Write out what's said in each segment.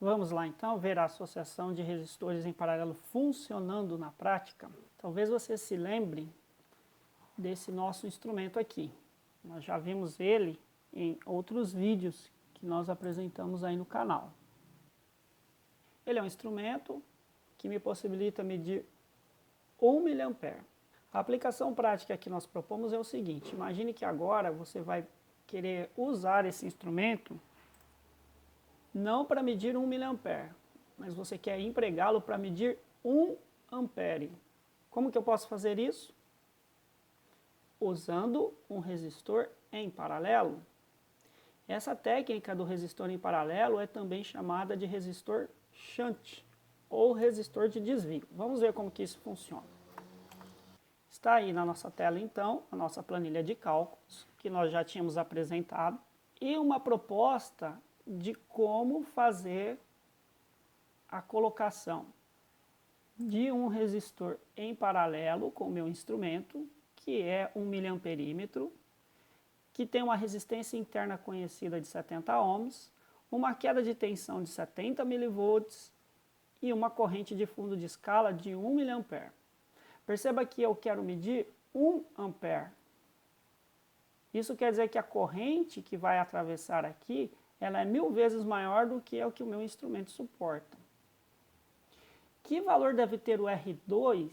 Vamos lá então ver a associação de resistores em paralelo funcionando na prática. Talvez você se lembre desse nosso instrumento aqui. Nós já vimos ele em outros vídeos que nós apresentamos aí no canal. Ele é um instrumento que me possibilita medir 1 mA. A aplicação prática que nós propomos é o seguinte: imagine que agora você vai querer usar esse instrumento não para medir 1 mA, mas você quer empregá-lo para medir 1 ampere. Como que eu posso fazer isso? Usando um resistor em paralelo. Essa técnica do resistor em paralelo é também chamada de resistor shunt ou resistor de desvio. Vamos ver como que isso funciona. Está aí na nossa tela então a nossa planilha de cálculos que nós já tínhamos apresentado e uma proposta de como fazer a colocação de um resistor em paralelo com o meu instrumento, que é um miliamperímetro, que tem uma resistência interna conhecida de 70 ohms, uma queda de tensão de 70 mV e uma corrente de fundo de escala de 1 mA. Perceba que eu quero medir 1 ampere. Isso quer dizer que a corrente que vai atravessar aqui, ela é 1000 vezes maior do que é o que o meu instrumento suporta. Que valor deve ter o R2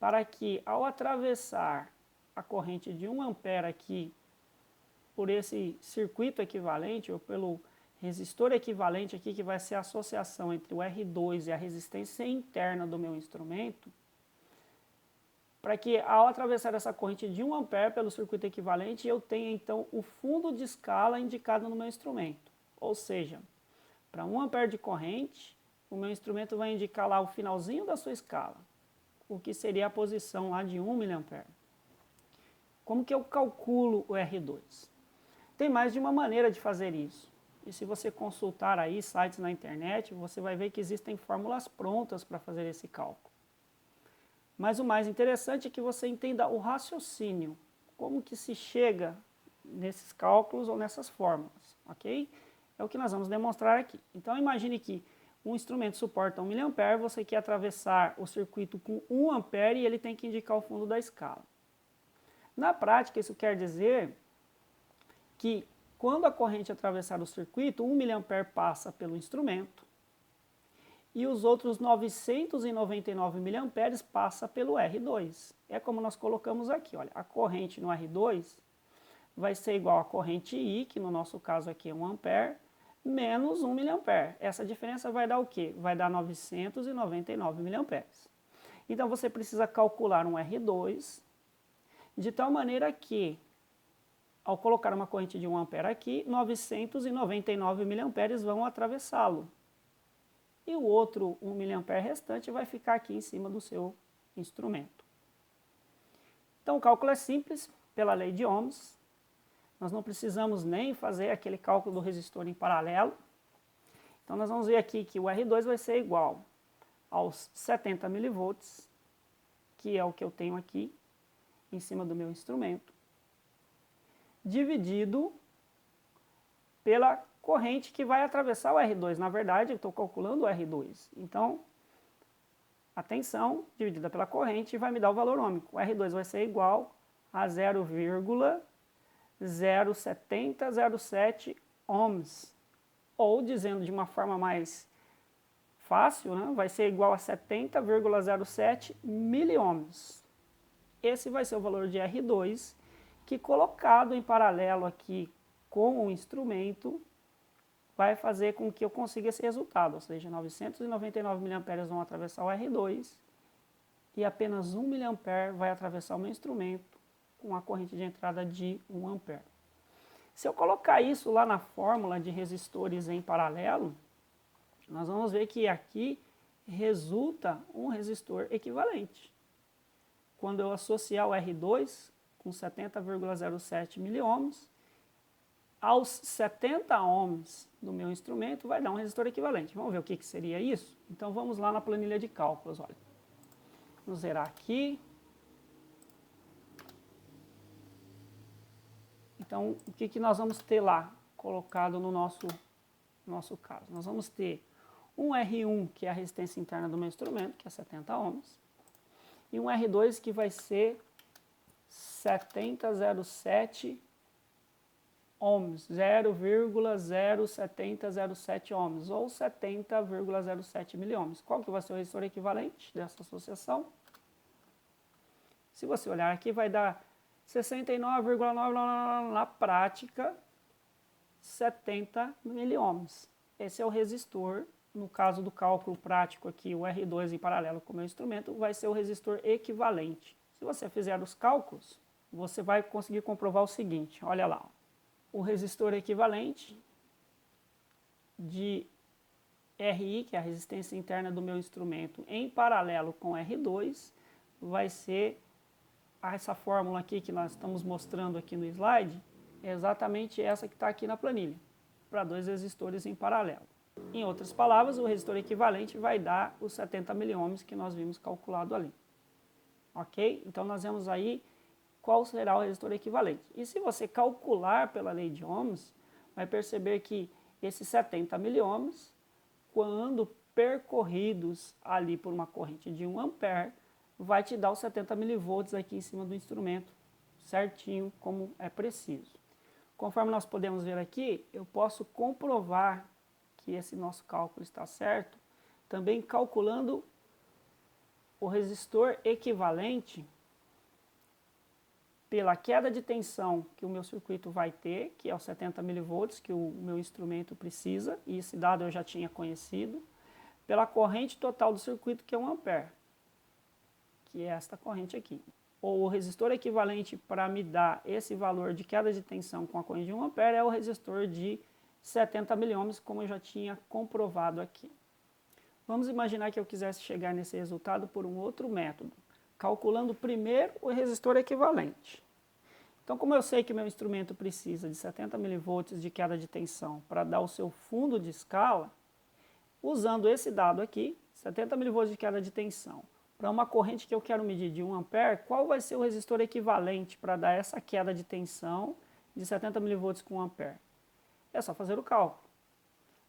para que, ao atravessar a corrente de 1 ampere aqui por esse circuito equivalente, ou pelo resistor equivalente aqui, que vai ser a associação entre o R2 e a resistência interna do meu instrumento, para que ao atravessar essa corrente de 1 ampere pelo circuito equivalente, eu tenha então o fundo de escala indicado no meu instrumento. Ou seja, para 1 ampere de corrente, o meu instrumento vai indicar lá o finalzinho da sua escala, o que seria a posição lá de 1 mA. Como que eu calculo o R2? Tem mais de uma maneira de fazer isso. E se você consultar aí sites na internet, você vai ver que existem fórmulas prontas para fazer esse cálculo. Mas o mais interessante é que você entenda o raciocínio, como que se chega nesses cálculos ou nessas fórmulas, ok? É o que nós vamos demonstrar aqui. Então imagine que um instrumento suporta 1 mA, você quer atravessar o circuito com 1 ampere e ele tem que indicar o fundo da escala. Na prática, isso quer dizer que quando a corrente atravessar o circuito, 1 mA passa pelo instrumento e os outros 999 mA passa pelo R2. É como nós colocamos aqui, olha, a corrente no R2 vai ser igual à corrente I, que no nosso caso aqui é 1 ampere, menos 1 mA. Essa diferença vai dar o quê? Vai dar 999 mA. Então você precisa calcular um R2 de tal maneira que, ao colocar uma corrente de 1 ampere aqui, 999 mA vão atravessá-lo. E o outro 1 mA restante vai ficar aqui em cima do seu instrumento. Então o cálculo é simples, pela lei de Ohms. Nós não precisamos nem fazer aquele cálculo do resistor em paralelo. Então nós vamos ver aqui que o R2 vai ser igual aos 70 mV, que é o que eu tenho aqui em cima do meu instrumento, dividido pela corrente que vai atravessar o R2. Na verdade, eu estou calculando o R2. Então, a tensão dividida pela corrente vai me dar o valor ôhmico. O R2 vai ser igual a 0,0707 ohms. Ou, dizendo de uma forma mais fácil, né, vai ser igual a 70,07 miliohms. Esse vai ser o valor de R2, que colocado em paralelo aqui com o instrumento, vai fazer com que eu consiga esse resultado, ou seja, 999 mA vão atravessar o R2 e apenas 1 mA vai atravessar o meu instrumento com a corrente de entrada de 1 ampere. Se eu colocar isso lá na fórmula de resistores em paralelo, nós vamos ver que aqui resulta um resistor equivalente. Quando eu associar o R2 com 70,07 miliohms, aos 70 ohms do meu instrumento vai dar um resistor equivalente. Vamos ver o que seria isso? Então vamos lá na planilha de cálculos. Olha. Vamos zerar aqui. Então o que nós vamos ter lá colocado no nosso no nosso caso. Nós vamos ter um R1, que é a resistência interna do meu instrumento, que é 70 ohms, e um R2 que vai ser 7007 ohms, 0,0707 ohms, ou 70,07 miliohms. Qual que vai ser o resistor equivalente dessa associação? Se você olhar aqui, vai dar 69,9, na prática, 70 miliohms. Esse é o resistor. No caso do cálculo prático aqui, o R2 em paralelo com o meu instrumento, vai ser o resistor equivalente. Se você fizer os cálculos, você vai conseguir comprovar o seguinte, olha lá. O resistor equivalente de RI, que é a resistência interna do meu instrumento, em paralelo com R2, vai ser essa fórmula aqui que nós estamos mostrando aqui no slide, é exatamente essa que está aqui na planilha, para dois resistores em paralelo. Em outras palavras, o resistor equivalente vai dar os 70 miliohms que nós vimos calculado ali. Ok? Então nós vemos aí qual será o resistor equivalente. E se você calcular pela lei de Ohms, vai perceber que esses 70 miliohms, quando percorridos ali por uma corrente de 1 ampere, vai te dar os 70 milivolts aqui em cima do instrumento, certinho como é preciso. Conforme nós podemos ver aqui, eu posso comprovar que esse nosso cálculo está certo, também calculando o resistor equivalente pela queda de tensão que o meu circuito vai ter, que é os 70 milivolts que o meu instrumento precisa, e esse dado eu já tinha conhecido, pela corrente total do circuito, que é 1 ampere, que é esta corrente aqui. Ou o resistor equivalente para me dar esse valor de queda de tensão com a corrente de 1 ampere é o resistor de 70 miliohms, como eu já tinha comprovado aqui. Vamos imaginar que eu quisesse chegar nesse resultado por um outro método, calculando primeiro o resistor equivalente. Então, como eu sei que meu instrumento precisa de 70 milivolts de queda de tensão para dar o seu fundo de escala, usando esse dado aqui, 70 milivolts de queda de tensão, para uma corrente que eu quero medir de 1 ampere, qual vai ser o resistor equivalente para dar essa queda de tensão de 70 milivolts com 1 ampere? É só fazer o cálculo.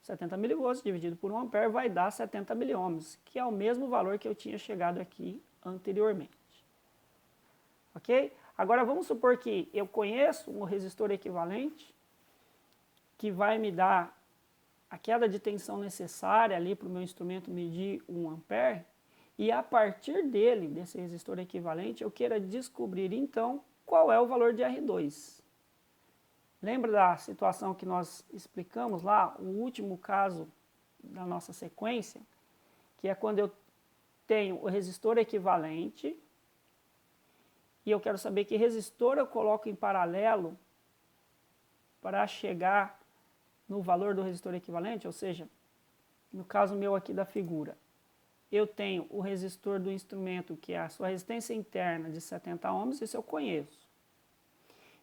70 milivolts dividido por 1 ampere vai dar 70 miliohms, que é o mesmo valor que eu tinha chegado aqui anteriormente. Ok? Agora vamos supor que eu conheço um resistor equivalente que vai me dar a queda de tensão necessária ali para o meu instrumento medir 1 ampere, e a partir dele, desse resistor equivalente, eu queira descobrir então qual é o valor de R2. Lembra da situação que nós explicamos lá, o último caso da nossa sequência, que é quando eu tenho o resistor equivalente e eu quero saber que resistor eu coloco em paralelo para chegar no valor do resistor equivalente, ou seja, no caso meu aqui da figura, eu tenho o resistor do instrumento, que é a sua resistência interna de 70 ohms, isso eu conheço.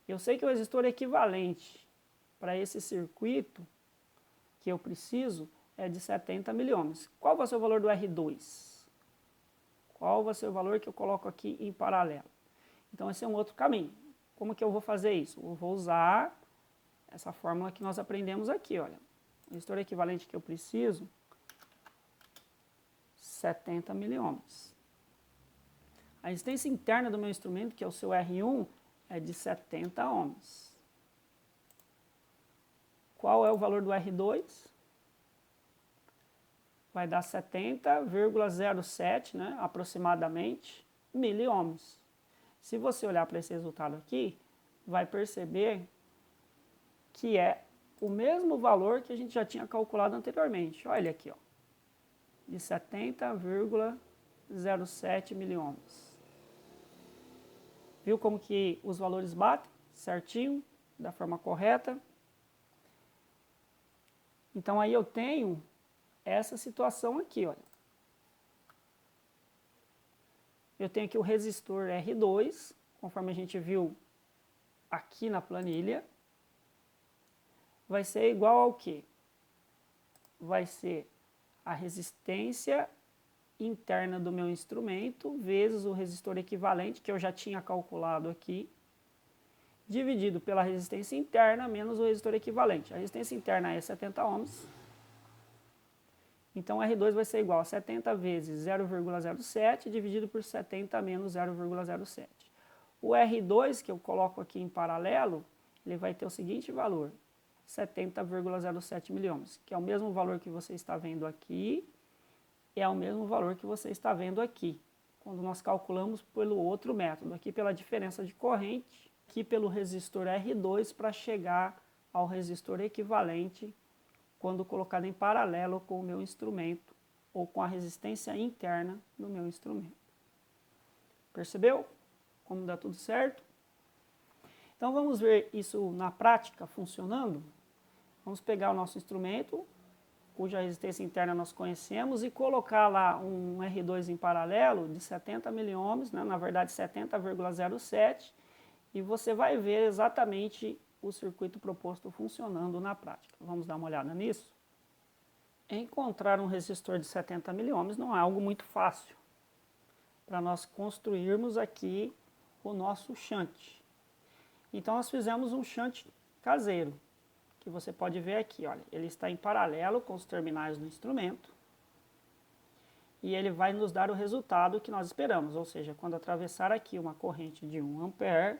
Eu sei que o resistor equivalente para esse circuito que eu preciso é de 70 miliohms. Qual vai ser o valor do R2? Qual vai ser o valor que eu coloco aqui em paralelo? Então esse é um outro caminho. Como que eu vou fazer isso? Eu vou usar essa fórmula que nós aprendemos aqui, olha. O resistor equivalente que eu preciso, 70 miliohms. A resistência interna do meu instrumento, que é o seu R1, é de 70 ohms. Qual é o valor do R2? Vai dar 70,07, né, aproximadamente, miliohms. Se você olhar para esse resultado aqui, vai perceber que é o mesmo valor que a gente já tinha calculado anteriormente. Olha aqui, ó, de 70,07 miliohms. Viu como que os valores batem certinho, da forma correta? Então aí eu tenho essa situação aqui, olha. Eu tenho aqui o resistor R2, conforme a gente viu aqui na planilha. Vai ser igual ao quê? Vai ser a resistência interna do meu instrumento vezes o resistor equivalente, que eu já tinha calculado aqui, dividido pela resistência interna menos o resistor equivalente. A resistência interna é 70 ohms Então, R2 vai ser igual a 70 vezes 0,07 dividido por 70 menos 0,07. O R2, que eu coloco aqui em paralelo, ele vai ter o seguinte valor, 70,07 miliohms, que é o mesmo valor que você está vendo aqui, e é o mesmo valor que você está vendo aqui, quando nós calculamos pelo outro método, aqui pela diferença de corrente, aqui pelo resistor R2 para chegar ao resistor equivalente quando colocado em paralelo com o meu instrumento ou com a resistência interna do meu instrumento. Percebeu como dá tudo certo? Então vamos ver isso na prática funcionando. Vamos pegar o nosso instrumento, cuja resistência interna nós conhecemos, e colocar lá um R2 em paralelo de 70 miliohms, né, na verdade 70,07, e você vai ver exatamente o circuito proposto funcionando na prática. Vamos dar uma olhada nisso? Encontrar um resistor de 70 miliohms não é algo muito fácil para nós construirmos aqui o nosso shunt. Então nós fizemos um shunt caseiro, que você pode ver aqui, olha, ele está em paralelo com os terminais do instrumento e ele vai nos dar o resultado que nós esperamos, ou seja, quando atravessar aqui uma corrente de 1 ampere,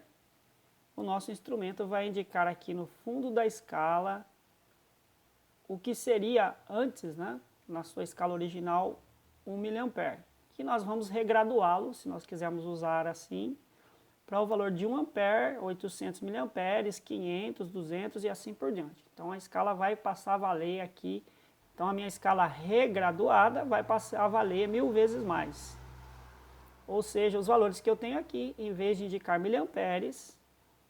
o nosso instrumento vai indicar aqui no fundo da escala o que seria antes, né, na sua escala original, 1 miliampere, que nós vamos regraduá-lo, se nós quisermos usar assim, para o valor de 1 ampere, 800 miliamperes, 500, 200 e assim por diante. Então a escala vai passar a valer aqui, então a minha escala regraduada vai passar a valer 1000 vezes mais. Ou seja, os valores que eu tenho aqui, em vez de indicar miliamperes,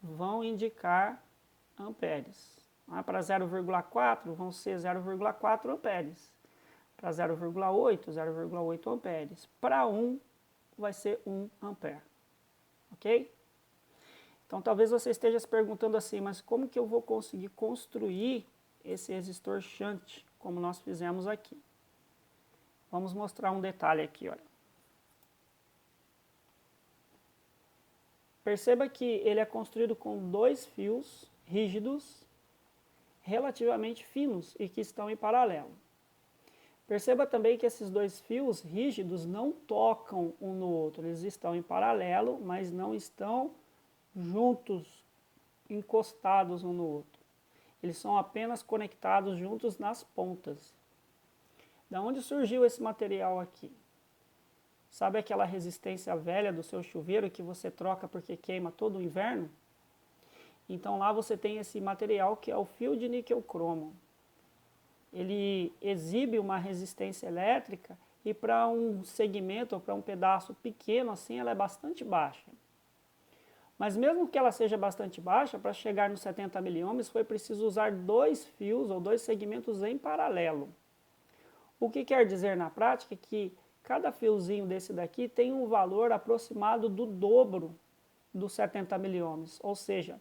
vão indicar amperes. Para 0,4 vão ser 0,4 amperes. Para 0,8, 0,8 amperes. Para 1 vai ser 1 ampere. Ok? Então talvez você esteja se perguntando assim, mas como que eu vou conseguir construir esse resistor shunt, como nós fizemos aqui? Vamos mostrar um detalhe aqui, olha. Perceba que ele é construído com dois fios rígidos, relativamente finos e que estão em paralelo. Perceba também que esses dois fios rígidos não tocam um no outro, eles estão em paralelo, mas não estão juntos, encostados um no outro. Eles são apenas conectados juntos nas pontas. Da onde surgiu esse material aqui? Sabe aquela resistência velha do seu chuveiro que você troca porque queima todo o inverno? Então lá você tem esse material que é o fio de níquel cromo. Ele exibe uma resistência elétrica e para um segmento ou para um pedaço pequeno assim ela é bastante baixa. Mas mesmo que ela seja bastante baixa, para chegar nos 70 miliohms foi preciso usar dois fios ou dois segmentos em paralelo. O que quer dizer na prática que cada fiozinho desse daqui tem um valor aproximado do dobro dos 70 miliohms, ou seja,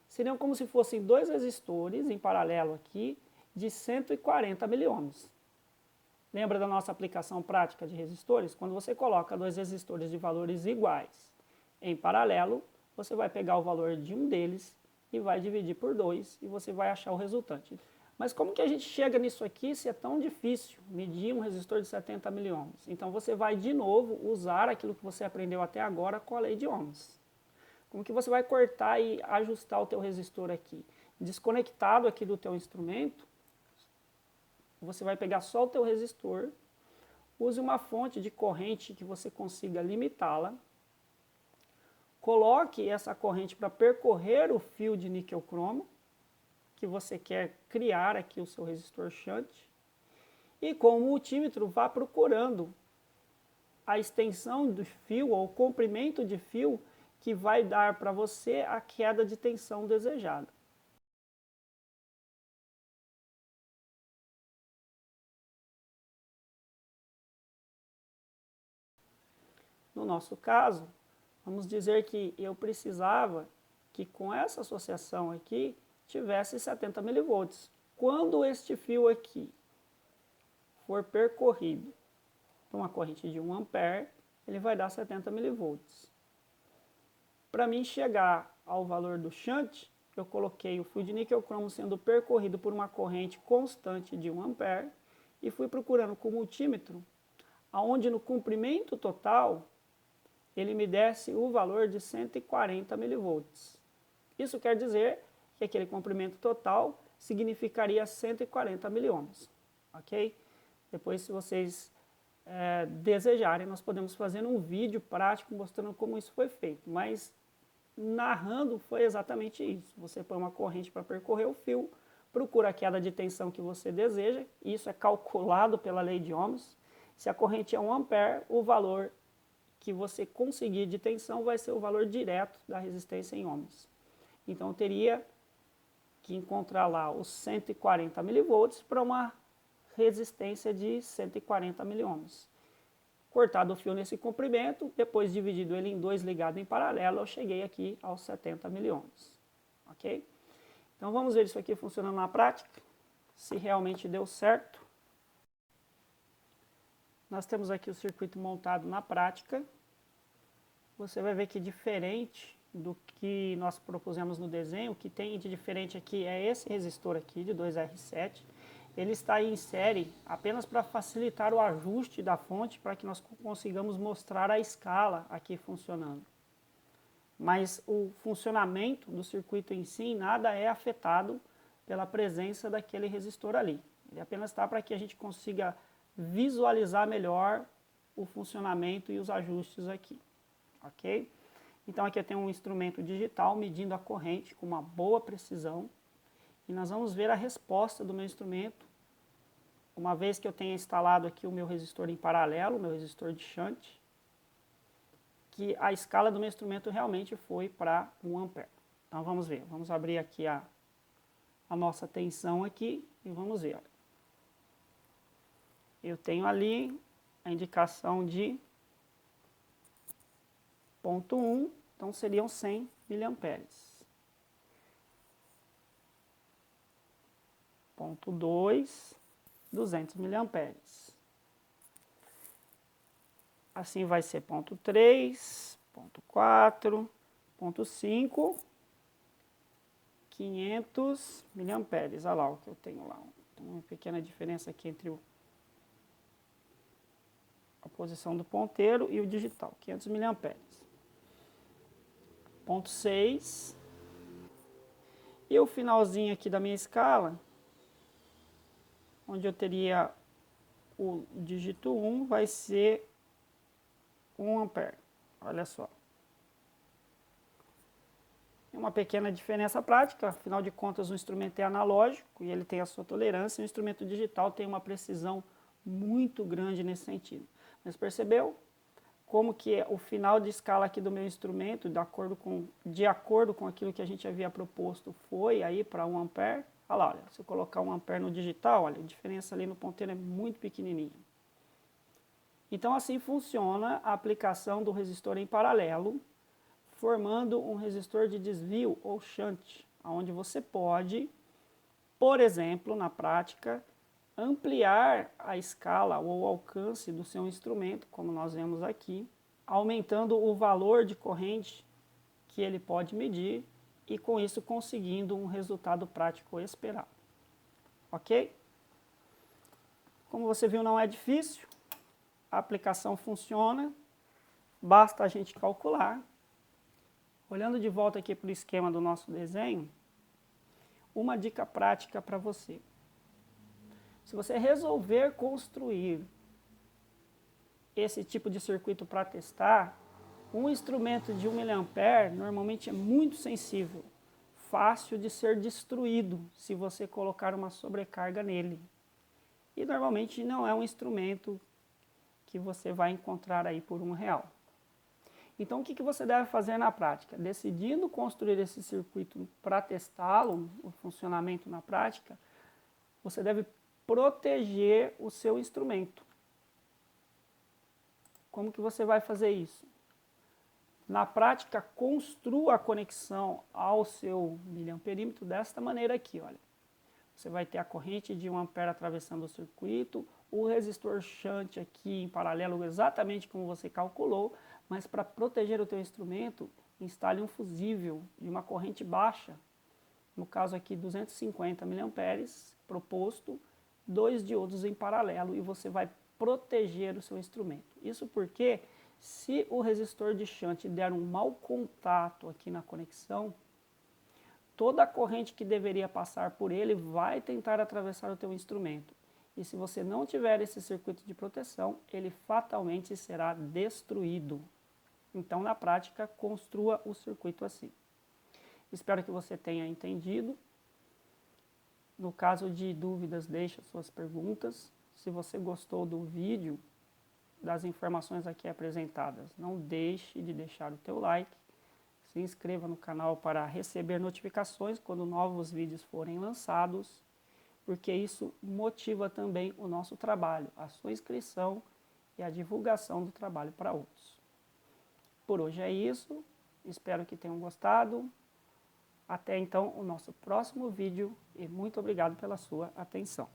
seriam como se fossem dois resistores em paralelo aqui de 140 miliohms. Lembra da nossa aplicação prática de resistores? Quando você coloca dois resistores de valores iguais em paralelo, você vai pegar o valor de um deles e vai dividir por 2 e você vai achar o resultante. Mas como que a gente chega nisso aqui se é tão difícil medir um resistor de 70 miliohms? Então você vai de novo usar aquilo que você aprendeu até agora com a lei de ohms. Como que você vai cortar e ajustar o teu resistor aqui? Desconectado aqui do teu instrumento, você vai pegar só o teu resistor, use uma fonte de corrente que você consiga limitá-la, coloque essa corrente para percorrer o fio de níquel cromo, que você quer criar aqui o seu resistor shunt, e com o multímetro vá procurando a extensão do fio ou o comprimento de fio que vai dar para você a queda de tensão desejada. No nosso caso, vamos dizer que eu precisava que com essa associação aqui tivesse 70 milivolts. Quando este fio aqui for percorrido por uma corrente de 1 ampere, ele vai dar 70 milivolts. Para mim chegar ao valor do shunt, eu coloquei o fio de níquel cromo sendo percorrido por uma corrente constante de 1 ampere e fui procurando com o multímetro, aonde no comprimento total ele me desse o valor de 140 milivolts. Isso quer dizer que aquele comprimento total significaria 140 miliohms, ok? Depois, se vocês desejarem, nós podemos fazer um vídeo prático mostrando como isso foi feito, mas narrando foi exatamente isso. Você põe uma corrente para percorrer o fio, procura a queda de tensão que você deseja, isso é calculado pela lei de Ohms. Se a corrente é 1 ampere, o valor que você conseguir de tensão vai ser o valor direto da resistência em ohms. Então, eu teria que encontrar lá os 140 milivolts para uma resistência de 140 miliohms. Cortado o fio nesse comprimento, depois dividido ele em dois ligado em paralelo, eu cheguei aqui aos 70 miliohms. Ok? Então, vamos ver isso aqui funcionando na prática, se realmente deu certo. Nós temos aqui o circuito montado na prática. Você vai ver que diferente do que nós propusemos no desenho, o que tem de diferente aqui é esse resistor aqui de 2R7. Ele está em série apenas para facilitar o ajuste da fonte, para que nós consigamos mostrar a escala aqui funcionando. Mas o funcionamento do circuito em si, nada é afetado pela presença daquele resistor ali. Ele apenas está para que a gente consiga visualizar melhor o funcionamento e os ajustes aqui, ok? Então aqui eu tenho um instrumento digital medindo a corrente com uma boa precisão e nós vamos ver a resposta do meu instrumento, uma vez que eu tenha instalado aqui o meu resistor em paralelo, o meu resistor de shunt, que a escala do meu instrumento realmente foi para 1 ampere. Então vamos ver, vamos abrir aqui a nossa tensão aqui e vamos ver. Olha. Eu tenho ali a indicação de 0,1, então seriam 100 miliamperes. 0,2, 200 miliamperes. Assim vai ser 0,3, 0,4, 0,5, 500 miliamperes. Olha lá o que eu tenho lá. Tem uma pequena diferença aqui entre a posição do ponteiro e o digital, 500 miliamperes. 0,6. E o finalzinho aqui da minha escala, onde eu teria o dígito 1, vai ser 1 ampere. Olha só. É uma pequena diferença prática, afinal de contas o instrumento é analógico e ele tem a sua tolerância, e o instrumento digital tem uma precisão muito grande nesse sentido. Mas percebeu como que o final de escala aqui do meu instrumento, de acordo com aquilo que a gente havia proposto, foi aí para 1 ampere? Olha lá, olha, se eu colocar 1 ampere no digital, olha, a diferença ali no ponteiro é muito pequenininha. Então assim funciona a aplicação do resistor em paralelo, formando um resistor de desvio ou shunt, onde você pode, por exemplo, na prática, ampliar a escala ou o alcance do seu instrumento, como nós vemos aqui, aumentando o valor de corrente que ele pode medir e com isso conseguindo um resultado prático esperado. Ok? Como você viu, não é difícil, a aplicação funciona, basta a gente calcular. Olhando de volta aqui para o esquema do nosso desenho, uma dica prática para você. Se você resolver construir esse tipo de circuito para testar, um instrumento de 1 mA normalmente é muito sensível, fácil de ser destruído se você colocar uma sobrecarga nele. E normalmente não é um instrumento que você vai encontrar aí por R$1. Então o que você deve fazer na prática? Decidindo construir esse circuito para testá-lo, o funcionamento na prática, você deve proteger o seu instrumento. Como que você vai fazer isso? Na prática, construa a conexão ao seu miliamperímetro desta maneira aqui, olha. Você vai ter a corrente de 1 ampere atravessando o circuito, o resistor shunt aqui em paralelo exatamente como você calculou, mas para proteger o teu instrumento, instale um fusível de uma corrente baixa, no caso aqui 250 miliamperes proposto, 2 diodos em paralelo e você vai proteger o seu instrumento. Isso porque se o resistor de shunt der um mau contato aqui na conexão, toda a corrente que deveria passar por ele vai tentar atravessar o teu instrumento. E se você não tiver esse circuito de proteção, ele fatalmente será destruído. Então, na prática, construa o circuito assim. Espero que você tenha entendido. No caso de dúvidas, deixe suas perguntas. Se você gostou do vídeo, das informações aqui apresentadas, não deixe de deixar o teu like. Se inscreva no canal para receber notificações quando novos vídeos forem lançados, porque isso motiva também o nosso trabalho, a sua inscrição e a divulgação do trabalho para outros. Por hoje é isso, espero que tenham gostado. Até então o nosso próximo vídeo e muito obrigado pela sua atenção.